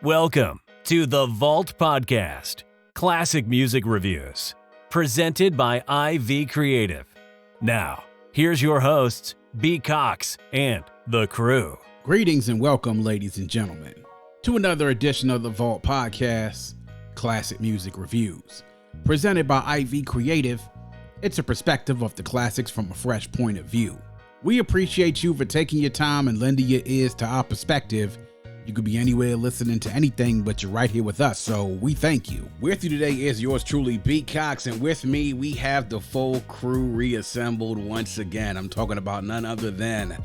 Welcome to the Vault Podcast, classic music reviews, presented by IV Creative. Now, here's your hosts, B. Cox and the crew. Greetings and welcome, ladies and gentlemen, to another edition of the Vault Podcast, classic music reviews, presented by IV Creative. It's a perspective of the classics from a fresh point of view. We appreciate you for taking your time and lending your ears to our perspective. You could be anywhere listening to anything, but you're right here with us, so we thank you. With you today is yours truly, B. Cox, and with me, we have the full crew reassembled once again. I'm talking about none other than,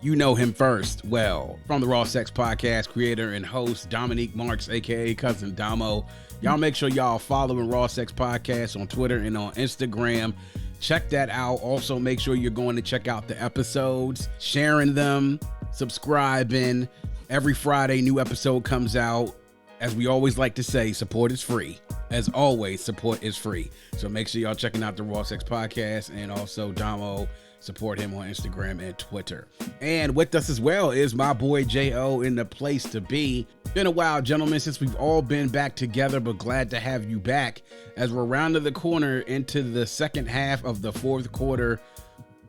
you know him first, well, from the Raw Sex Podcast, creator and host, Dominique Marks, aka Cousin Damo. Y'all make sure y'all following Raw Sex Podcast on Twitter and on Instagram. Check that out. Also, make sure you're going to check out the episodes, sharing them, subscribing. Every Friday, new episode comes out. As we always like to say, support is free. As always, support is free. So make sure y'all checking out the Raw Sex Podcast, and also Damo, support him on Instagram and Twitter. And with us as well is my boy J.O. in the place to be. Been a while, gentlemen, since we've all been back together, but glad to have you back as we're rounding the corner into the second half of the fourth quarter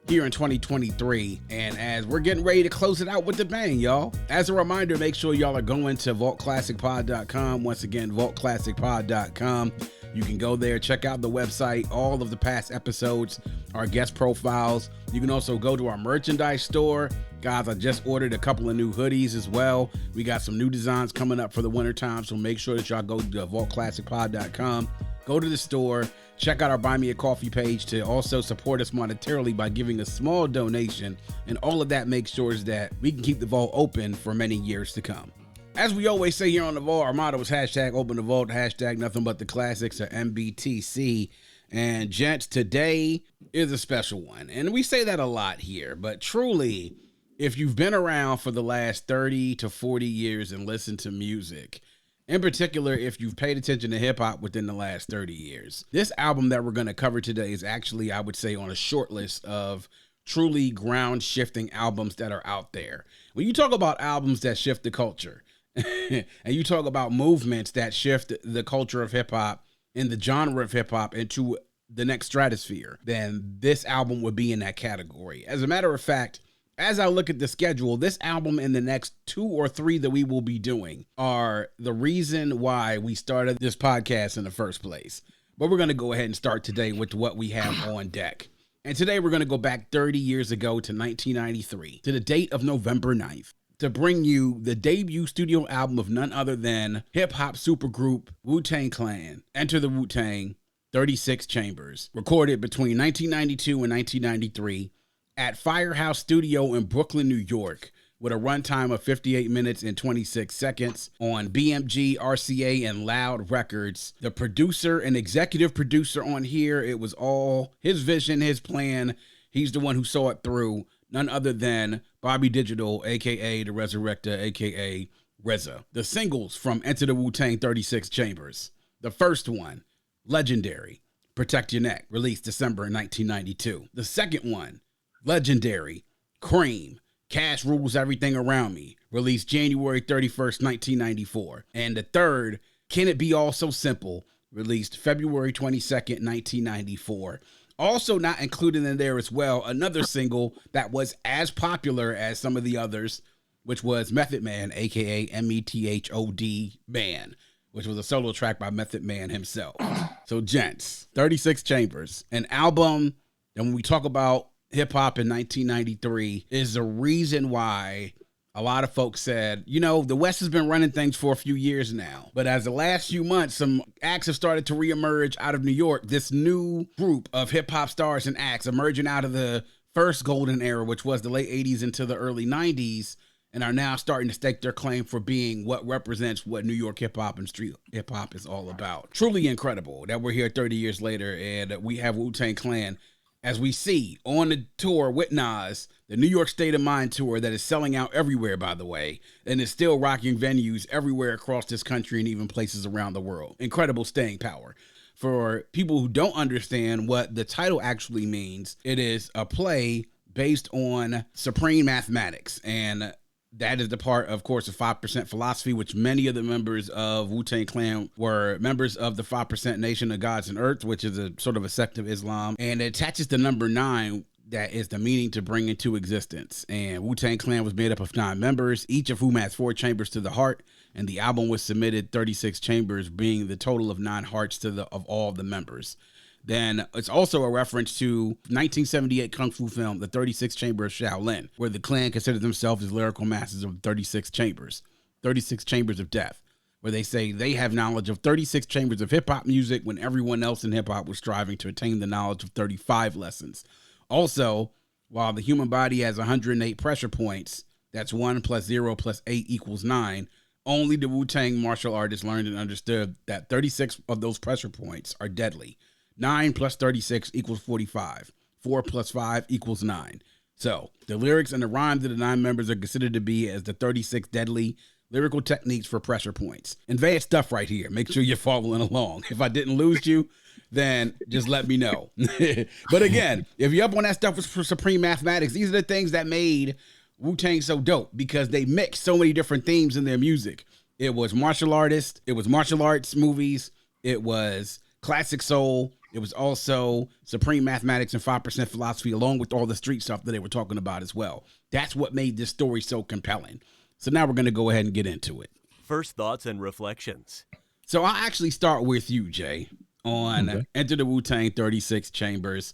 here in 2023, and as we're getting ready to close it out with the bang, y'all. As a reminder, make sure y'all are going to vaultclassicpod.com. Once again, vaultclassicpod.com. You can go there, check out the website, all of the past episodes, our guest profiles. You can also go to our merchandise store. Guys, I just ordered a couple of new hoodies as well. We got some new designs coming up for the winter time, so make sure that y'all go to vaultclassicpod.com. Go to the store, check out our Buy Me a Coffee page to also support us monetarily by giving a small donation, and all of that makes sure that we can keep the vault open for many years to come. As we always say here on the vault, our motto is hashtag open the vault, hashtag nothing but the classics, or MBTC. And gents, today is a special one. And we say that a lot here, but truly, if you've been around for the last 30 to 40 years and listened to music, in particular, if you've paid attention to hip hop within the last 30 years, this album that we're going to cover today is actually, I would say, on a short list of truly ground shifting albums that are out there. When you talk about albums that shift the culture, and you talk about movements that shift the culture of hip hop and the genre of hip hop into the next stratosphere, then this album would be in that category. As a matter of fact, as I look at the schedule, this album and the next 2 or 3 that we will be doing are the reason why we started this podcast in the first place. But we're going to go ahead and start today with what we have on deck. And today we're going to go back 30 years ago to 1993, to the date of November 9th. To bring you the debut studio album of none other than hip-hop supergroup Wu-Tang Clan, Enter the Wu-Tang, 36 Chambers, recorded between 1992 and 1993 at Firehouse Studio in Brooklyn, New York, with a runtime of 58 minutes and 26 seconds on BMG, RCA, and Loud Records. The producer and executive producer on here, it was all his vision, his plan. He's the one who saw it through. None other than Bobby Digital, a.k.a. The Resurrector, a.k.a. RZA. The singles from Enter the Wu-Tang 36 Chambers. The first one, Legendary, Protect Your Neck, released December 1992. The second one, Legendary, C.R.E.A.M, Cash Rules Everything Around Me, released January 31st, 1994. And the third, Can It Be All So Simple, released February 22nd, 1994. Also not included in there as well, another single that was as popular as some of the others, which was Method Man, a.k.a. METHOD Man, which was a solo track by Method Man himself. So, gents, 36 Chambers, an album that when we talk about hip-hop in 1993 is the reason why a lot of folks said, you know, the West has been running things for a few years now. But as the last few months, some acts have started to reemerge out of New York. This new group of hip-hop stars and acts emerging out of the first golden era, which was the late 80s into the early 90s, and are now starting to stake their claim for being what represents what New York hip-hop and street hip-hop is all about. Truly incredible that we're here 30 years later, and we have Wu-Tang Clan, as we see on the tour with Nas, the New York State of Mind tour that is selling out everywhere, by the way, and is still rocking venues everywhere across this country and even places around the world. Incredible staying power. For people who don't understand what the title actually means, it is a play based on supreme mathematics. And That is the part, of course, of 5% philosophy, which many of the members of Wu-Tang Clan were members of the 5% Nation of Gods and Earth, which is a sort of a sect of Islam. And it attaches the number 9, that is the meaning to bring into existence. And Wu-Tang Clan was made up of 9 members, each of whom has 4 chambers to the heart. And the album was submitted 36 chambers, being the total of 9 hearts of all the members. Then it's also a reference to 1978 Kung Fu film, The 36 Chamber of Shaolin, where the clan considered themselves as lyrical masters of 36 chambers of death, where they say they have knowledge of 36 chambers of hip-hop music when everyone else in hip-hop was striving to attain the knowledge of 35 lessons. Also, while the human body has 108 pressure points, that's 1 plus 0 plus 8 equals 9, only the Wu-Tang martial artists learned and understood that 36 of those pressure points are deadly. 9 plus 36 equals 45. 4 plus 5 equals 9. So, the lyrics and the rhymes of the 9 members are considered to be as the 36 deadly lyrical techniques for pressure points. Advanced stuff right here. Make sure you're following along. If I didn't lose you, then just let me know. But again, if you're up on that stuff for Supreme Mathematics, these are the things that made Wu-Tang so dope, because they mixed so many different themes in their music. It was martial artists, it was martial arts movies, it was classic soul, it was also Supreme Mathematics and 5% philosophy, along with all the street stuff that they were talking about as well. That's what made this story so compelling. So now we're going to go ahead and get into it. First thoughts and reflections. So I'll actually start with you, Jay, on Enter the Wu-Tang 36 Chambers.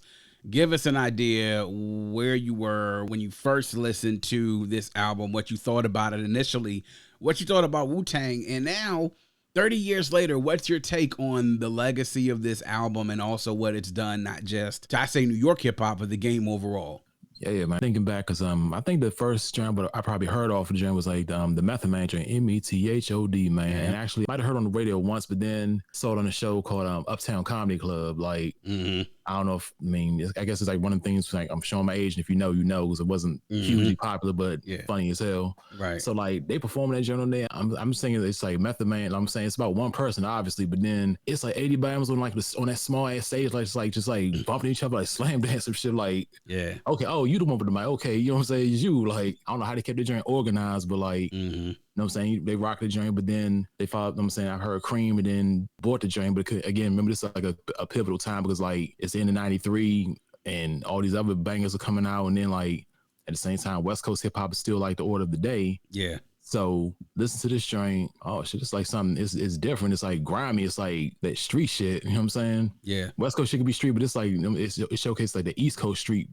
Give us an idea where you were when you first listened to this album, what you thought about it initially, what you thought about Wu-Tang, and now 30 years later, what's your take on the legacy of this album and also what it's done, not just, I say New York hip hop, but the game overall? Yeah, man. Thinking back, because I think the first joint I probably heard off of the joint was like the Method Man joint, METHOD, man. Yeah. And actually, might have heard on the radio once, but then saw it on a show called Uptown Comedy Club. Like, I don't know I guess it's like one of the things, like, I'm showing my age, and if you know, because it wasn't hugely popular, but funny as hell. Right. So, like, they performing that joint on there. I'm saying it's like Method Man. I'm saying it's about one person, obviously, but then it's like 80 bams on on that small ass stage, like just bumping each other, like slam dancing shit, like, okay, oh, you the one with the mic, okay, you know what I'm saying? It's you. Like, I don't know how they kept the joint organized, but like, you know what I'm saying? They rocked the joint, but then they followed, you know what I'm saying? I heard C.R.E.A.M and then bought the joint, but again, remember this is like a pivotal time, because like it's the end of 93 and all these other bangers are coming out, and then like at the same time, West Coast hip hop is still like the order of the day. Yeah. So listen to this joint. Oh shit, it's like something, it's different. It's like grimy. It's like that street shit. You know what I'm saying? Yeah. West Coast shit can be street, but it's like, it showcased like the East Coast street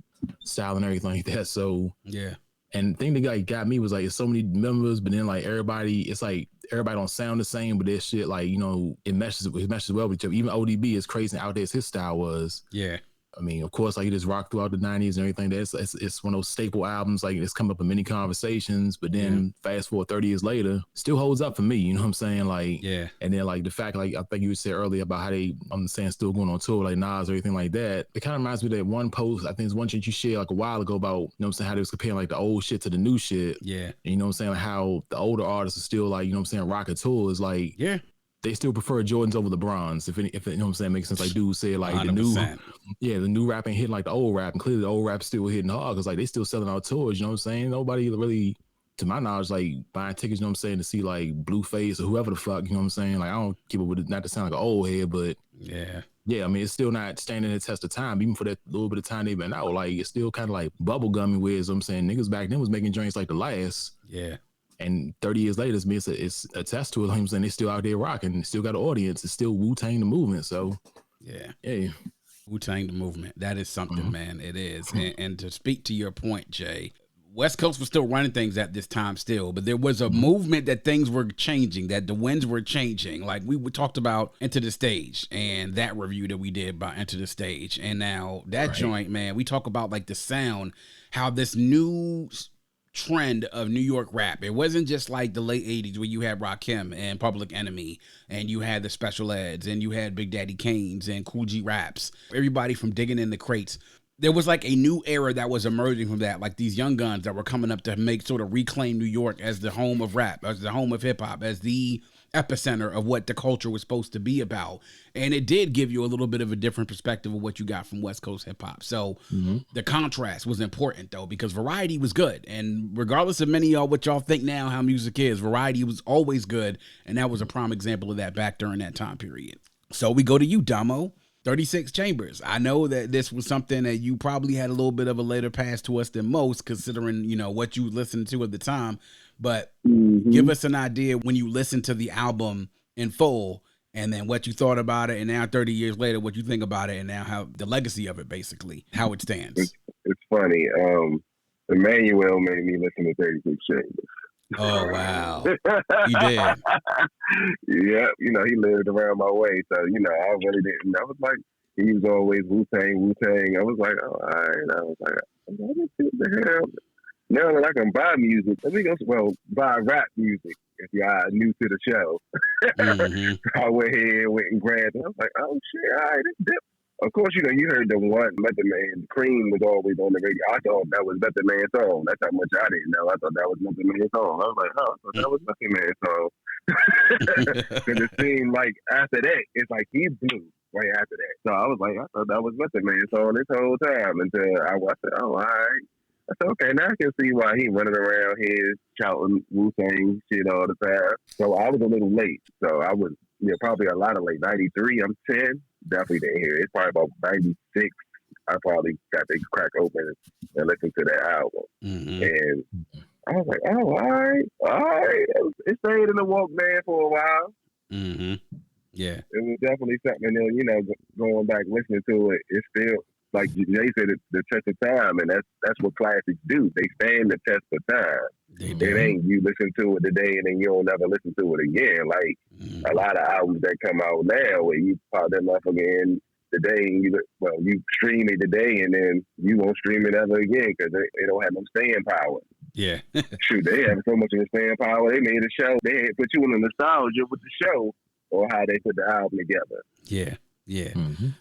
style and everything like that. So yeah. And the thing that got me was like, it's so many members, but then like everybody, it's like everybody don't sound the same, but this shit, like, you know, it meshes well with each other. Even ODB, as crazy and out there as his style was. Yeah. I mean, of course, like, it just rocked throughout the 90s and everything. It's one of those staple albums, like, it's come up in many conversations, but then fast forward 30 years later, still holds up for me, you know what I'm saying? Like, yeah. And then, like, the fact, like, I think you said earlier about how I'm saying, still going on tour, like Nas or everything like that. It kind of reminds me of that one post, I think it's one shit you shared, like, a while ago about, you know what I'm saying, how they was comparing, like, the old shit to the new shit. Yeah. And you know what I'm saying? Like, how the older artists are still, like, you know what I'm saying, rocking tours, like, yeah. They still prefer Jordans over LeBrons, if it, you know what I'm saying, makes sense. Like dude said, like 100%. The new rap ain't hitting like the old rap, and clearly the old rap's still hitting hard, because like they still selling out tours, you know what I'm saying? Nobody really, to my knowledge, like buying tickets, you know what I'm saying, to see like Blueface or whoever the fuck, you know what I'm saying? Like, I don't keep up with it, not to sound like an old head, but yeah, I mean, it's still not standing the test of time, even for that little bit of time they've been out. Like, it's still kind of like bubblegummy, where, you know what I'm saying, niggas back then was making drinks like the last. Yeah. And 30 years later, it's a test to it. Like I'm saying, they still out there rocking, still got an audience. It's still Wu-Tang the movement. So yeah. Wu-Tang the movement. That is something, man. It is. And to speak to your point, Jay, West Coast was still running things at this time still, but there was a movement that things were changing, that the winds were changing. Like we talked about Enter the Stage and that review that we did about Enter the Stage. And now that joint, man, we talk about like the sound, how this new trend of New York rap. It wasn't just like the late 80s where you had Rakim and Public Enemy and you had the Special Eds and you had Big Daddy Kane's and Cool G Raps, everybody from Digging in the Crates. There was like a new era that was emerging from that, like these young guns that were coming up to make sort of reclaim New York as the home of rap, as the home of hip hop, as the epicenter of what the culture was supposed to be about. And it did give you a little bit of a different perspective of what you got from West Coast hip hop. So the contrast was important though, because variety was good. And regardless of many of y'all, what y'all think now, how music is, variety was always good. And that was a prime example of that back during that time period. So we go to you, Damo. 36 Chambers. I know that this was something that you probably had a little bit of a later pass to us than most, considering, you know, what you listened to at the time. But give us an idea when you listened to the album in full, and then what you thought about it, and now 30 years later, what you think about it, and now how the legacy of it, basically, how it stands. It's funny. Emmanuel made me listen to 36 Chambers. Oh, wow. He did. Yeah, you know, he lived around my way. So, you know, I really didn't. I was like, he was always Wu-Tang. I was like, oh, all right. I was like, what the hell? Now that I can buy music, let me go, buy rap music if y'all new to the show. I went here, went and grabbed it. I was like, oh, shit, all right, it's dip. Of course, you know, you heard the one Method Man, C.R.E.A.M was always on the radio. I thought that was Method Man's song. That's how much I didn't know. I thought that was Method Man's song. I was like, oh, I thought that was Method Man's song. Because it seemed like after that, it's like he blew right after that. So I was like, I thought that was Method Man's song this whole time until I said, oh, all right. I said, okay, now I can see why he running around here shouting Wu-Tang shit all the time. So I was a little late. So I was, probably a lot of late. 93, I'm 10. Definitely didn't hear it. It's probably about 96. I probably got to crack open and listen to that album. And I was like, oh, all right. It stayed in the Walkman for a while. Yeah. It was definitely something, and you know, going back listening to it, it's still, like Jay said, it's the test of time, and that's what classics do. They stand the test of time. It ain't you listen to it today and then you don't never listen to it again. Like a lot of albums that come out now where you pop that motherfucker in today and you stream it today and then you won't stream it ever again because they don't have no staying power. Yeah. Shoot, they have so much of the staying power. They made a show. They had put you in the nostalgia with the show or how they put the album together. Yeah. Yeah,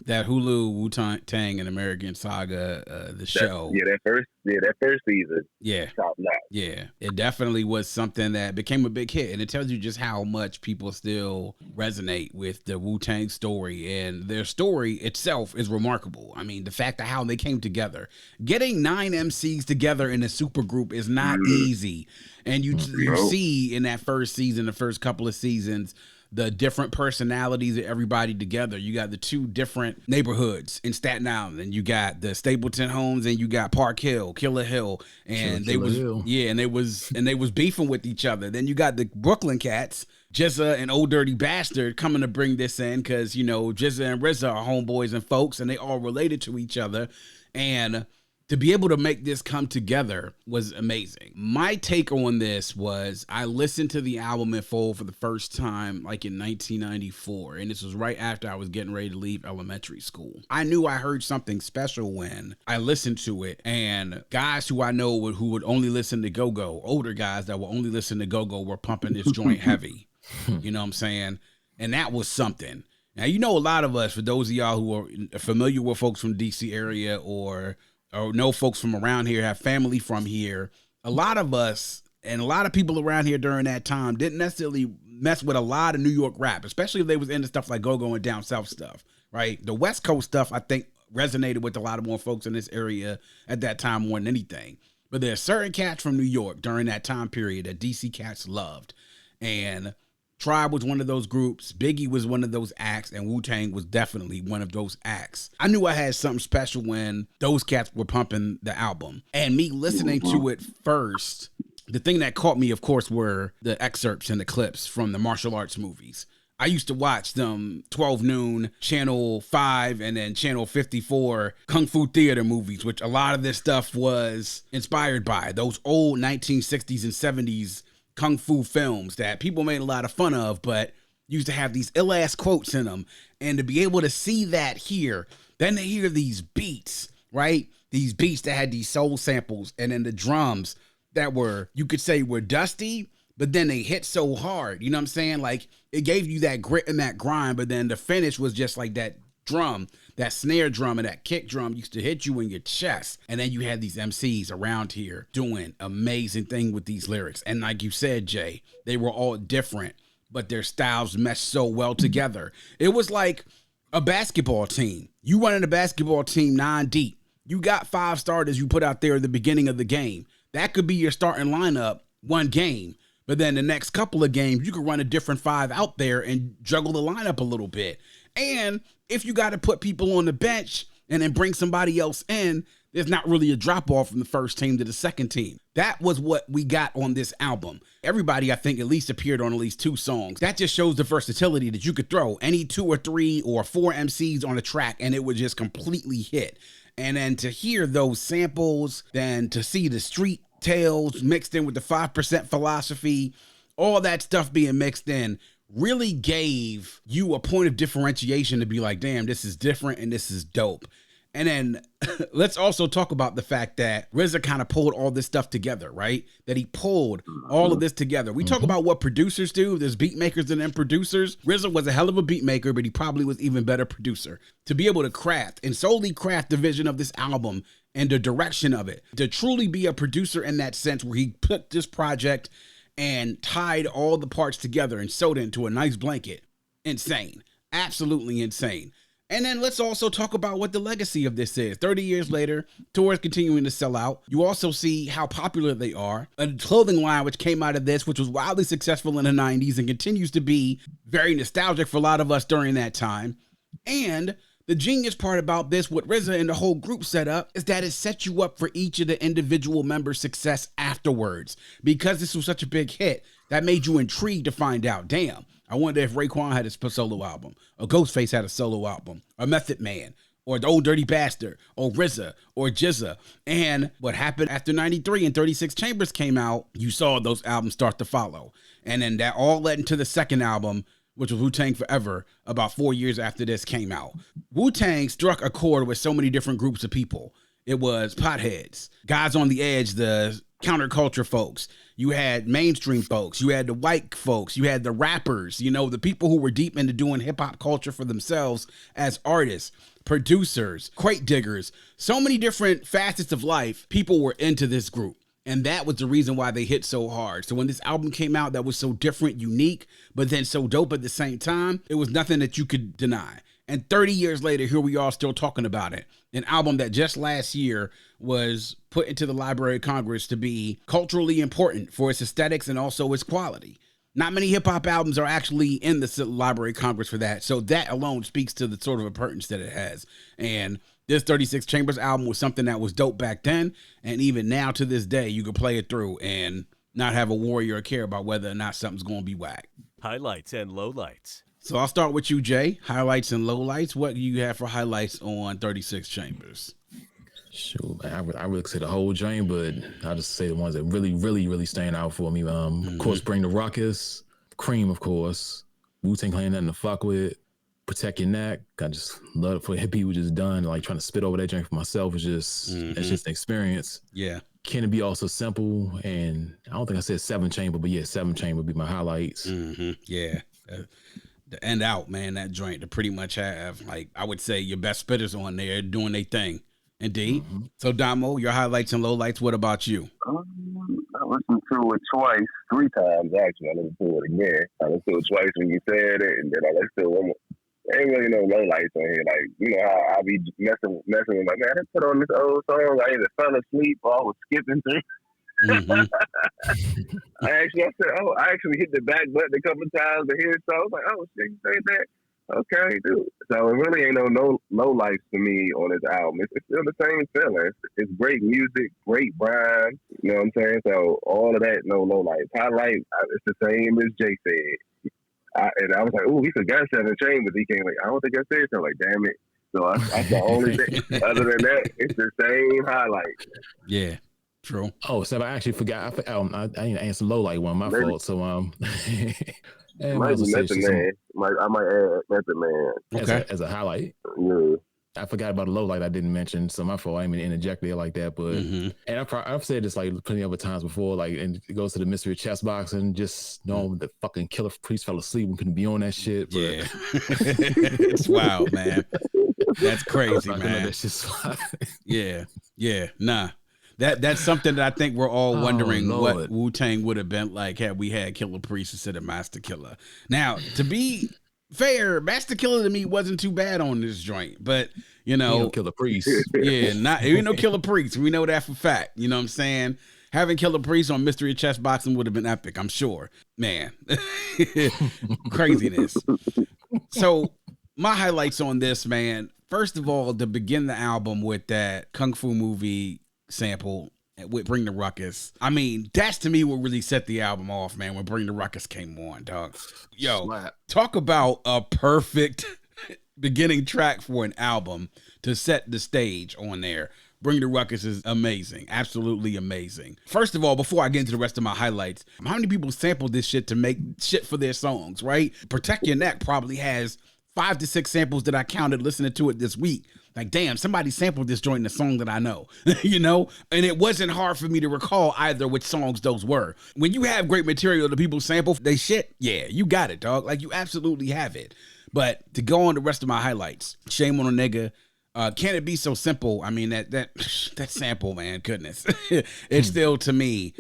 that Hulu Wu-Tang and American Saga, the show. That first season. Yeah, top notch. Yeah, it definitely was something that became a big hit, and it tells you just how much people still resonate with the Wu-Tang story, and their story itself is remarkable. I mean, the fact of how they came together, getting 9 MCs together in a supergroup is not easy, and you see in that first season, the first couple of seasons, the different personalities of everybody together. You got the 2 different neighborhoods in Staten Island, and you got the Stapleton homes, and you got Park Hill, Killer Hill, and they was beefing with each other. Then you got the Brooklyn cats, Jizza and Old Dirty Bastard, coming to bring this in because, you know, Jizza and RZA are homeboys and folks, and they all related to each other. And to be able to make this come together was amazing. My take on this was I listened to the album in full for the first time like in 1994, and this was right after I was getting ready to leave elementary school. I knew I heard something special when I listened to it, and guys who I know who would only listen to go-go, older guys that would only listen to go-go were pumping this joint heavy. You know what I'm saying? And that was something. Now, you know, a lot of us, for those of y'all who are familiar with folks from DC area or know folks from around here, have family from here, a lot of us and a lot of people around here during that time didn't necessarily mess with a lot of New York rap, especially if they was into stuff like go-go and down south stuff, right? The West Coast stuff, I think, resonated with a lot of more folks in this area at that time more than anything. But there's certain cats from New York during that time period that DC cats loved. And Tribe was one of those groups, Biggie was one of those acts, and Wu-Tang was definitely one of those acts. I knew I had something special when those cats were pumping the album. And me listening to it first, the thing that caught me, of course, were the excerpts and the clips from the martial arts movies. I used to watch them 12 noon, Channel 5, and then Channel 54 Kung Fu Theater movies, which a lot of this stuff was inspired by. Those old 1960s and 70s Kung Fu films that people made a lot of fun of, but used to have these ill-ass quotes in them. And to be able to see that here, then to hear these beats, right? These beats that had these soul samples, and then the drums that were, you could say, were dusty, but then they hit so hard. You know what I'm saying? Like, it gave you that grit and that grind, but then the finish was just like that drum, that snare drum and that kick drum used to hit you in your chest. And then you had these MCs around here doing amazing thing with these lyrics. And like you said, Jay, they were all different, but their styles meshed so well together. It was like a basketball team. You running a basketball team 9 deep. You got 5 starters you put out there at the beginning of the game. That could be your starting lineup one game. But then the next couple of games, you could run a different 5 out there and juggle the lineup a little bit. And if you got to put people on the bench and then bring somebody else in, there's not really a drop-off from the first team to the second team. That was what we got on this album. Everybody, I think, at least appeared on at least 2 songs. That just shows the versatility that you could throw any 2 or 3 or 4 MCs on a track and it would just completely hit. And then to hear those samples, then to see the street tales mixed in with the 5% philosophy, all that stuff being mixed in really gave you a point of differentiation to be like, damn, this is different and this is dope. And then let's also talk about the fact that RZA kind of pulled all this stuff together, right? That he pulled all of this together. We talk about what producers do. There's beat makers and then producers. RZA was a hell of a beat maker, but he probably was even better producer. To be able to craft and solely craft the vision of this album and the direction of it, to truly be a producer in that sense where he put this project and tied all the parts together and sewed it into a nice blanket. Insane. Absolutely insane. And then let's also talk about what the legacy of this is. 30 years later, tours continuing to sell out. You also see how popular they are. A clothing line which came out of this, which was wildly successful in the 90s and continues to be very nostalgic for a lot of us during that time. And the genius part about this, what RZA and the whole group set up, is that it set you up for each of the individual members' success afterwards. Because this was such a big hit, that made you intrigued to find out, damn, I wonder if Raekwon had a solo album, or Ghostface had a solo album, or Method Man, or the Old Dirty Bastard, or RZA, or GZA. And what happened after 93 and 36 Chambers came out, you saw those albums start to follow. And then that all led into the second album, which was Wu-Tang Forever, about 4 years after this came out. Wu-Tang struck a chord with so many different groups of people. It was potheads, guys on the edge, the counterculture folks. You had mainstream folks. You had the white folks. You had the rappers, you know, the people who were deep into doing hip hop culture for themselves as artists, producers, crate diggers, so many different facets of life. People were into this group. And that was the reason why they hit so hard. So when this album came out that was so different, unique, but then so dope at the same time, it was nothing that you could deny. And 30 years later, here we are still talking about it. An album that just last year was put into the Library of Congress to be culturally important for its aesthetics and also its quality. Not many hip hop albums are actually in the Library of Congress for that. So that alone speaks to the sort of importance that it has. And this 36 Chambers album was something that was dope back then. And even now to this day, you can play it through and not have a worry or care about whether or not something's going to be whack. Highlights and lowlights. So I'll start with you, Jay. Highlights and lowlights. What do you have for highlights on 36 Chambers? Sure, man. I really say the whole joint, but I'll just say the ones that really stand out for me. Of course, Bring the Ruckus, C.R.E.A.M, of course, Wu-Tang Clan, Nothing to Fuck With, Protect Your Neck. I just love it for what people just done. Like trying to spit over that joint for myself is just it's just an experience. Yeah. Can it be also simple? And I don't think I said 7 Chamber, but yeah, 7 Chamber would be my highlights. Yeah. The end out, man, that joint to pretty much have, like, I would say your best spitters on there doing their thing. Indeed. So, Damo, your highlights and lowlights, what about you? I listened to it twice, 3 times actually. I listened to it again. I listened to it twice when you said it, and then I listened to it one more. There ain't really no lowlights on here. Like, you know how I be messing with like, man, I put on this old song. I either fell asleep or I was skipping through. I actually hit the back button a couple of times to hear it, so I was like, oh shit, you say that? Okay, dude. So it really ain't no low lights to me on this album. It's still the same feeling. It's great music, great rhyme. You know what I'm saying? So all of that, no low lights. Highlight, it's the same as Jay said. And I was like, oh, he forgot 7 Chambers. He came like, I don't think I said so. Like, damn it. So that's the only thing. Other than that, it's the same highlight. Yeah. True. Oh, so I actually forgot. I didn't answer low light one. My fault. So might be Method Man. I might add Method Man. Okay. As a highlight. Yeah. I forgot about a low light I didn't mention, so my fault. I didn't interject there like that, but and I've said this like plenty of other times before. Like, and it goes to the mystery of chess boxing. Just know the fucking killer priest fell asleep and couldn't be on that shit. But. Yeah, it's wild, man. That's crazy, man. That's just yeah. Nah. That's something that I think we're all wondering what Lord. Wu-Tang would have been like had we had Killer Priest instead of Master Killer. Now, to be fair, Master Killer to me wasn't too bad on this joint, but you know, Killer Priest. Yeah, ain't no Killer Priest. We know that for fact. You know what I'm saying? Having Killer Priest on Mystery Chess Boxing would have been epic, I'm sure. Man, craziness. So my highlights on this, man. First of all, to begin the album with that Kung Fu movie sample with Bring the Ruckus. I mean, that's to me what really set the album off, man, when Bring the Ruckus came on, dog. Yo, Slap. Talk about a perfect beginning track for an album to set the stage on there. Bring the Ruckus is amazing. Absolutely amazing. First of all, before I get into the rest of my highlights, how many people sampled this shit to make shit for their songs, right? Protect Your Neck probably has 5 to 6 samples that I counted listening to it this week. Like, damn, somebody sampled this joint in a song that I know, you know? And it wasn't hard for me to recall either which songs those were. When you have great material that people sample they shit, yeah, you got it, dog. Like, you absolutely have it. But to go on the rest of my highlights, Shame on a Nigga. Can It Be So Simple? I mean, that sample, man, goodness. It's still, to me,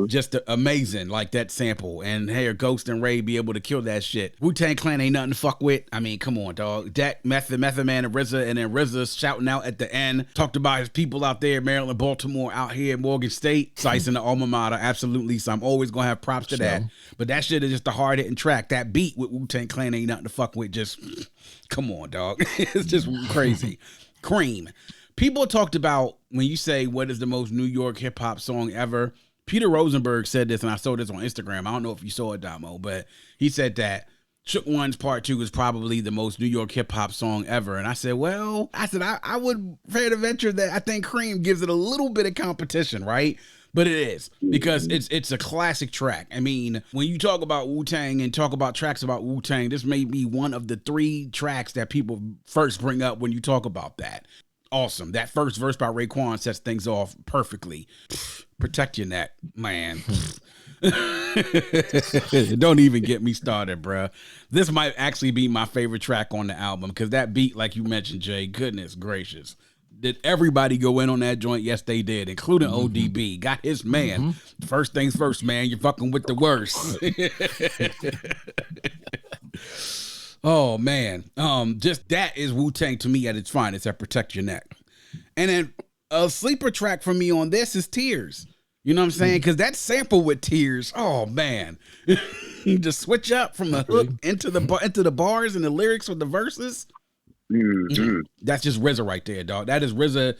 just amazing, like that sample. And hey, Ghost and Ray be able to kill that shit. Wu-Tang Clan ain't nothing to fuck with. I mean, come on, dog. Dak, Method Man, and RZA, and then RZA shouting out at the end. Talked about his people out there, Maryland, Baltimore, out here, Morgan State. Cice in the alma mater, absolutely. So I'm always going to have props to that. But that shit is just a hard-hitting track. That beat with Wu-Tang Clan ain't nothing to fuck with. Just... come on, dog. It's just crazy. C.R.E.A.M. People talked about when you say what is the most New York hip hop song ever. Peter Rosenberg said this, and I saw this on Instagram. I don't know if you saw it, Damo, but he said that Shook One's Part 2 is probably the most New York hip hop song ever. And I said, well, I would fair to venture that I think C.R.E.A.M gives it a little bit of competition, right? But it is, because it's a classic track. I mean, when you talk about Wu-Tang and talk about tracks about Wu-Tang, this may be one of the 3 tracks that people first bring up when you talk about that. Awesome. That first verse by Raekwon sets things off perfectly. Protect Your Neck, man. Don't even get me started, bruh. This might actually be my favorite track on the album, because that beat, like you mentioned, Jay, goodness gracious. Did everybody go in on that joint? Yes, they did, including ODB. Got his man. First things first, man. You're fucking with the worst. Oh, man. Just that is Wu-Tang to me at its finest, at Protect Your Neck. And then a sleeper track for me on this is Tears. You know what I'm saying? Because that sample with Tears, oh, man. You just switch up from the hook into the bars and the lyrics with the verses. That's just RZA right there, dog. That is RZA,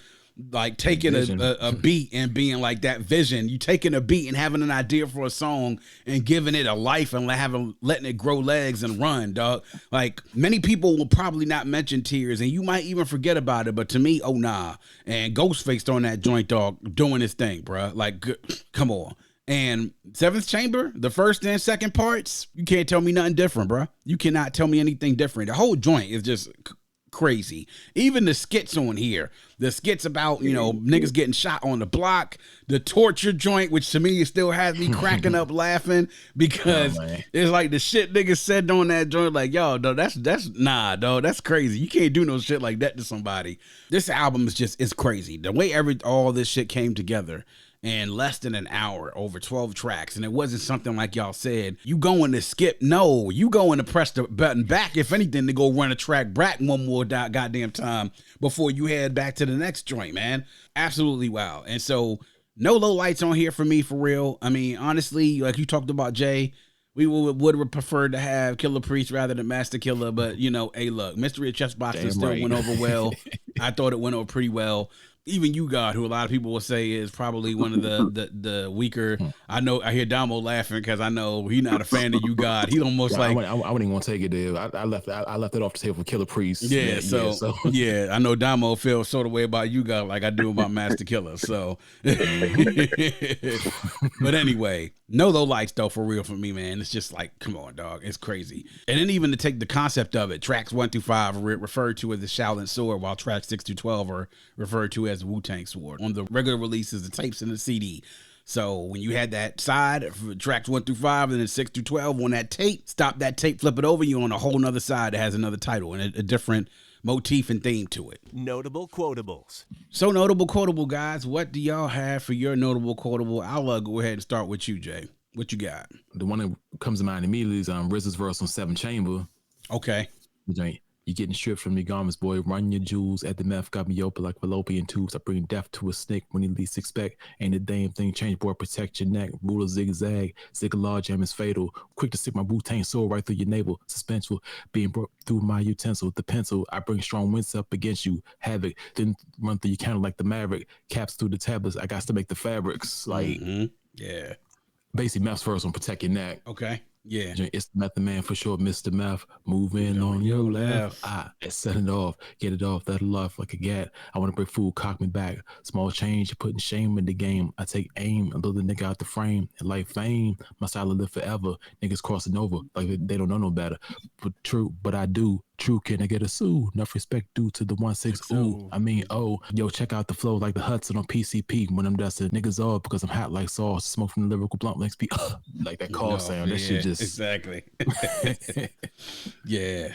like taking a beat and being like that vision. You taking a beat and having an idea for a song and giving it a life and letting it grow legs and run, dog. Like, many people will probably not mention Tears, and you might even forget about it. But to me, oh nah. And Ghostface on that joint, dog, doing his thing, bro. Like, come on. And Seventh Chamber, the first and second parts, you can't tell me nothing different, bro. You cannot tell me anything different. The whole joint is just crazy. Even the skits on here, the skits about, you know, niggas getting shot on the block, the torture joint, which to me still has me cracking up laughing, because it's like the shit niggas said on that joint, like, yo, dog, that's nah, dog, that's crazy. You can't do no shit like that to somebody. This album is just, it's crazy. The way all this shit came together in less than an hour, over 12 tracks. And it wasn't something like y'all said, you going to skip. No, you going to press the button back, if anything, to go run a track back one more goddamn time before you head back to the next joint, man. Absolutely wow. And so no low lights on here for me, for real. I mean, honestly, like you talked about, Jay, we would have preferred to have Killer Priest rather than Master Killer. But, you know, hey, look, Mystery of Chess Boxing still went over well. I thought it went over pretty well. Even You God, who a lot of people will say is probably one of the weaker. I hear Damo laughing because I know he's not a fan of You God. He almost like I wouldn't even want to take it there. I left it off the table for Killer Priest. Yeah, so yeah, I know Damo feels sort of way about You God like I do about Master Killer. So, but anyway, no low lights though, for real, for me, man. It's just like, come on, dog, it's crazy. And then even to take the concept of it, tracks 1 through 5 are referred to as the Shaolin Sword, while tracks 6 through 12 are referred to as Wu-Tang Sword. On the regular releases, the tapes and the CD. So when you had that side, tracks 1 through 5, and then 6 through 12 on that tape, stop that tape, flip it over, you're on a whole nother side that has another title and a different motif and theme to it. Notable quotables. So notable quotable, guys. What do y'all have for your notable quotable? I'll go ahead and start with you, Jay. What you got? The one that comes to mind immediately is RZA's verse on 7 Chamber. Okay. You getting stripped from your garments, boy. Run your jewels at the meth. Got me open like fallopian tubes. I bring death to a snake when you least expect. Ain't a damn thing change, boy. Protect your neck. Ruler zigzag. Zigzag jam is fatal. Quick to stick my Wu-Tang sword right through your navel. Suspenseful. Being brought through my utensil. The pencil. I bring strong winds up against you. Havoc. Then run through your counter like the Maverick. Caps through the tablets. I got to make the fabrics. Like, yeah. Basically, Meth's first on Protect Your Neck. Okay. Yeah. It's the Method Man for sure, Mr. Meth. Moving on your left. Set it off. Get it off. That'll off like a gat. I want to break food. Cock me back. Small change. You're putting shame in the game. I take aim and blow the nigga out the frame. And like fame, my style will live forever. Niggas crossing over like they don't know no better. But true, but I do. True, can I get a sue? Enough respect due to the 1-6. Ooh, I mean, yo, check out the flow like the Hudson on PCP when I'm dusting niggas off because I'm hot like sauce. Smoke from the lyrical blunt like speed, like that call sound. That shit just exactly. yeah.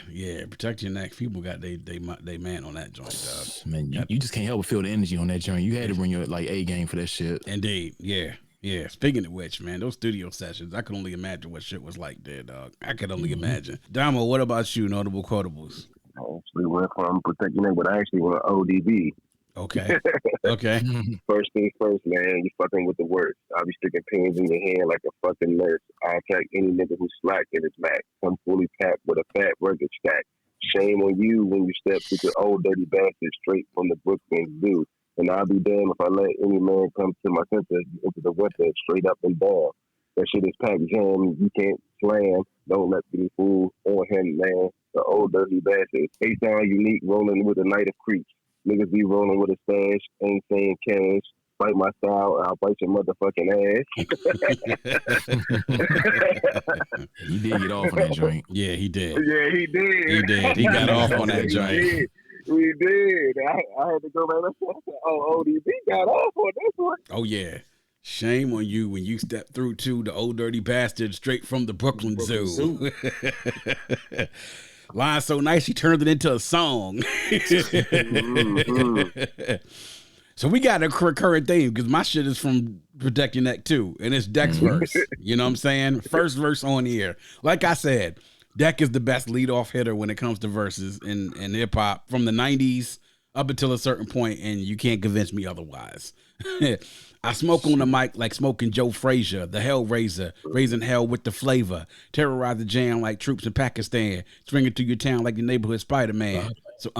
Protect your neck. People got they man on that joint, dog. Man, you just can't help but feel the energy on that joint. You had to bring your like A game for that shit. Indeed, yeah. Yeah, speaking of which, man, those studio sessions, I could only imagine what shit was like there, dog. I could only imagine. Damo, what about you, notable quotables? I actually went from Protect Your Neck, but I actually went ODB. Okay. Okay. First things first, man, you fucking with the worst. I'll be sticking pins in your hand like a fucking nurse. I'll attack any nigga who's slack in his back. I'm fully packed with a fat burger stack. Shame on you when you step with your old dirty bastard straight from the Brooklyn Zoo. And I'll be damned if I let any man come to my center into the winter straight up and down. That shit is packed jam. You can't slam. Don't let me fool on him, man. The old dirty bastard. H-Town unique rolling with a night of creeps. Niggas be rolling with a stash. Ain't saying cash. Fight my style, I'll bite your motherfucking ass. He did get off on that joint. Yeah, he did. Yeah, he did. He did. He got off on that joint. We did. I had to go back and say, ODB got off on this one. Oh, yeah. Shame on you when you step through to the old dirty bastard straight from the Brooklyn Zoo. Line so nice, he turned it into a song. So we got a recurring theme because my shit is from Protect Your Neck too, and it's Deck's verse. You know what I'm saying? First verse on the air. Like I said, Deck is the best leadoff hitter when it comes to verses in hip hop from the 90s up until a certain point, and you can't convince me otherwise. I smoke on the mic like smoking Joe Frazier, the Hellraiser, raising hell with the flavor, terrorize the jam like troops in Pakistan, swinging through your town like your neighborhood Spider-Man. So,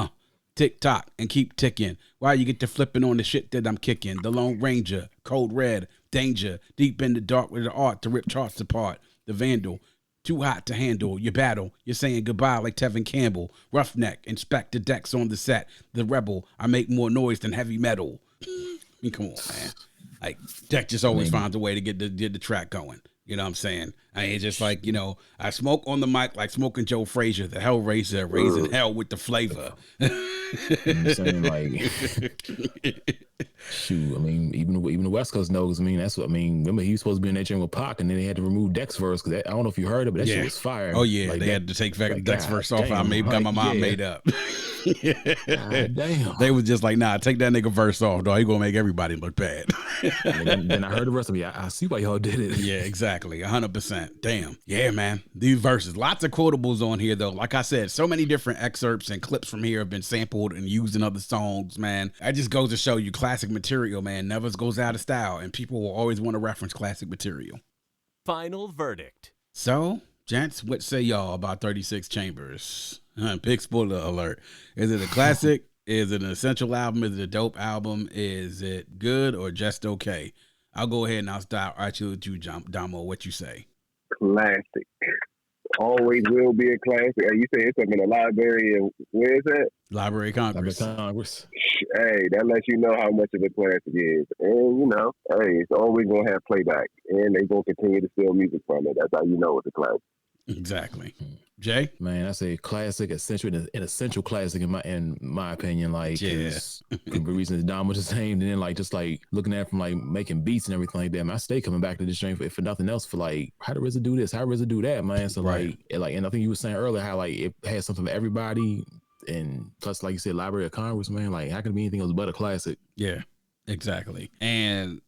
tick tock and keep ticking while you get to flipping on the shit that I'm kicking. The Lone Ranger, Code Red, Danger, deep in the dark with the art to rip charts apart. The Vandal, too hot to handle your battle. You're saying goodbye like Tevin Campbell. Roughneck, inspect the decks on the set. The Rebel, I make more noise than heavy metal. I mean, come on, man. Like, Deck just always finds a way to get the track going. You know what I'm saying? I mean, it's just like, you know, I smoke on the mic like smoking Joe Frazier, the Hellraiser, raising hell with the flavor. You know what I'm saying? Like, shoot, I mean, even the West Coast knows. I mean, that's what I mean. Remember, he was supposed to be in that joint with Pac, and then they had to remove Deck's verse because I don't know if you heard it, but that shit was fire. Oh yeah, like, they had to take Deck's verse off. I got my mind made up. God damn. They was just like, nah, take that nigga verse off, dog. He gonna make everybody look bad. then I heard the rest of it. I see why y'all did it. Yeah, exactly. 100%. Damn. Yeah, man. These verses. Lots of quotables on here, though. Like I said, so many different excerpts and clips from here have been sampled and used in other songs, man. That just goes to show you classic material, man, never goes out of style, and people will always want to reference classic material. Final verdict. So, gents, what say y'all about 36 Chambers? Big spoiler alert. Is it a classic? Is it an essential album? Is it a dope album? Is it good or just okay? I'll go ahead and I'll start actually with you, Damo. What you say? Classic. Always will be a classic. You say it's up in the library, and where is that? Library of Congress. Hey, that lets you know how much of a classic it is. And, you know, hey, it's always going to have playback. And they're going to continue to steal music from it. That's how you know it's a classic. Exactly. Jay? Man, I say classic, essential, an essential classic in my opinion. Like, yeah. The reason Dom was the same, and then like just like looking at it from like making beats and everything like that. Man, I stay coming back to this joint for nothing else for like how did RZA do this, how did RZA do that, man. So right. like and I think you were saying earlier how like it had something for everybody. And plus, like you said, Library of Congress, man, like how can it be anything else but a classic? Yeah, exactly. And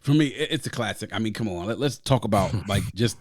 for me, it's a classic. I mean, come on, let's talk about like just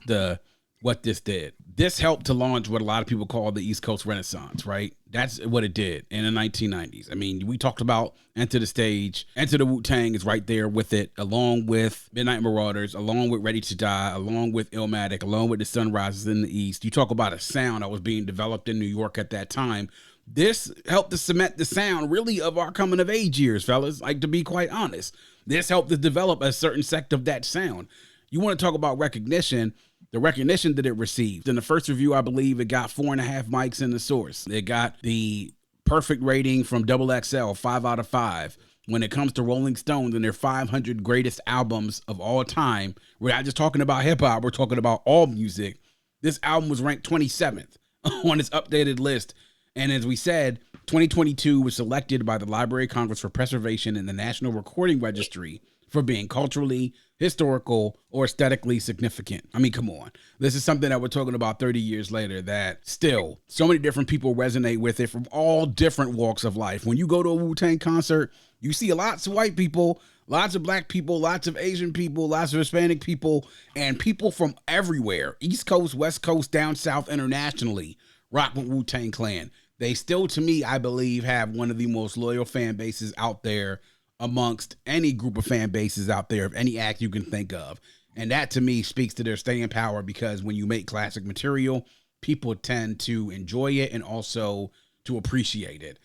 what this did. This helped to launch what a lot of people call the East Coast Renaissance, right? That's what it did in the 1990s. I mean, we talked about Enter the Stage. Enter the Wu-Tang is right there with it, along with Midnight Marauders, along with Ready to Die, along with Illmatic, along with The Sunrises in the East. You talk about a sound that was being developed in New York at that time. This helped to cement the sound, really, of our coming of age years, fellas. Like, to be quite honest, this helped to develop a certain sect of that sound. You want to talk about recognition, the recognition that it received. In the first review, I believe it got 4.5 mics in the source. It got the perfect rating from XXL, 5 out of 5. When it comes to Rolling Stone and their 500 greatest albums of all time, we're not just talking about hip hop, we're talking about all music. This album was ranked 27th on its updated list. And as we said, 2022 was selected by the Library of Congress for preservation in the National Recording Registry for being culturally, historical, or aesthetically significant. I mean, come on. This is something that we're talking about 30 years later that still so many different people resonate with it from all different walks of life. When you go to a Wu-Tang concert, you see lots of white people, lots of black people, lots of Asian people, lots of Hispanic people, and people from everywhere, East Coast, West Coast, down south, internationally, rock with Wu-Tang Clan. They still, to me, I believe, have one of the most loyal fan bases out there amongst any group of fan bases out there of any act you can think of. And that, to me, speaks to their staying power, because when you make classic material, people tend to enjoy it and also to appreciate it.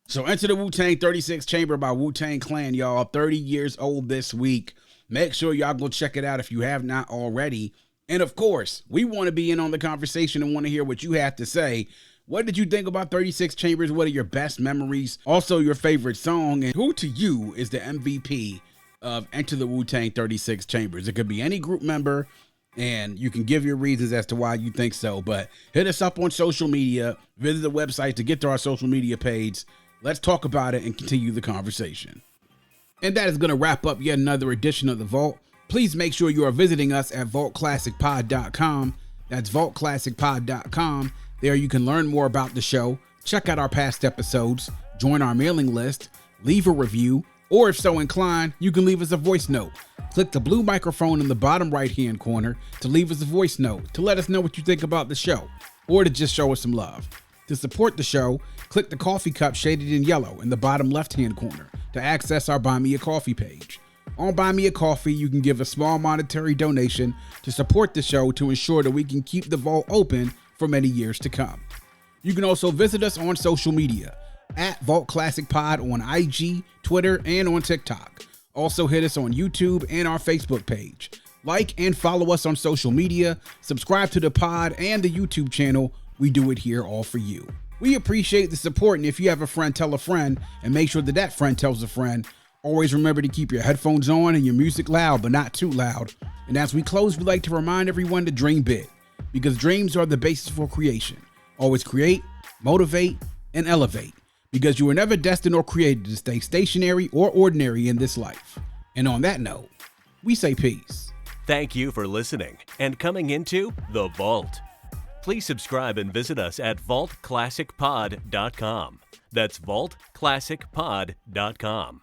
So Enter the Wu-Tang 36 Chamber by Wu-Tang Clan, y'all. 30 years old this week. Make sure y'all go check it out if you have not already. And of course, we want to be in on the conversation and want to hear what you have to say. What did you think about 36 Chambers? What are your best memories? Also, your favorite song, and who to you is the MVP of Enter the Wu-Tang 36 Chambers? It could be any group member, and you can give your reasons as to why you think so. But hit us up on social media, visit the website to get to our social media page. Let's talk about it and continue the conversation. And that is going to wrap up yet another edition of The Vault. Please make sure you are visiting us at vaultclassicpod.com. That's vaultclassicpod.com. There you can learn more about the show, check out our past episodes, join our mailing list, leave a review, or if so inclined, you can leave us a voice note. Click the blue microphone in the bottom right-hand corner to leave us a voice note to let us know what you think about the show, or to just show us some love. To support the show, click the coffee cup shaded in yellow in the bottom left-hand corner to access our Buy Me a Coffee page. On Buy Me a Coffee, you can give a small monetary donation to support the show to ensure that we can keep the vault open for many years to come. You can also visit us on social media at Vault Classic Pod on IG, Twitter, and on TikTok. Also hit us on YouTube and our Facebook page. Like and follow us on social media, subscribe to the pod and the YouTube channel. We do it here all for you. We appreciate the support, and if you have a friend, tell a friend, and make sure that that friend tells a friend. Always remember to keep your headphones on and your music loud, but not too loud. And as we close, we'd like to remind everyone to dream big, because dreams are the basis for creation. Always create, motivate, and elevate, because you were never destined or created to stay stationary or ordinary in this life. And on that note, we say peace. Thank you for listening and coming into The Vault. Please subscribe and visit us at vaultclassicpod.com. That's vaultclassicpod.com.